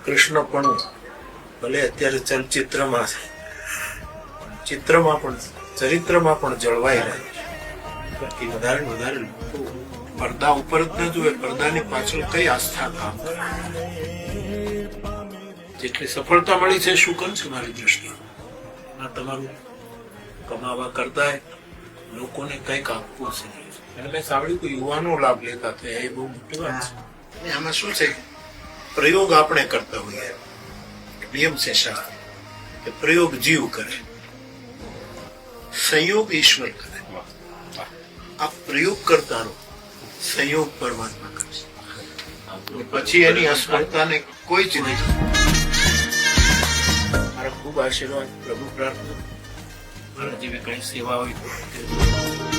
કૃષ્ણપણું ભલે અત્યારે ચલચિત્રમાં છે, ચિત્રમાં પણ ચરિત્રમાં પણ જળવાઈ રહે છે. બાકી વધારે ને વધારે લોકો પડદા ઉપર જ ન જુએ, પડદાની પાછળ કઈ આસ્થા કામ કરે. જેટલી સફળતા મળી છે શું કમ છે મારી દ્રષ્ટિએ, તમારું કમાવા કરતા લોકોને કઈક આપવું છે. અને મેં સાંભળ્યું કે યુવાનો લાભ લેતા થયા, એ બહુ મોટી વાત છે. આમાં શું છે, પ્રયોગ આપણે કરતા હોઈએ, નિયમ છે શાળા કે પ્રયોગ જીવ કરે, સંયોગ ઈશ્વર કરે. આ પ્રયોગ કરતા રહો, સંયોગ પરમાત્મા કરશે. પછી એની અસફળતાને કોઈ જ નહીં. મારા ખૂબ આશીર્વાદ, પ્રભુ પ્રાર્થના, મારા જેવી કઈ સેવા હોય તો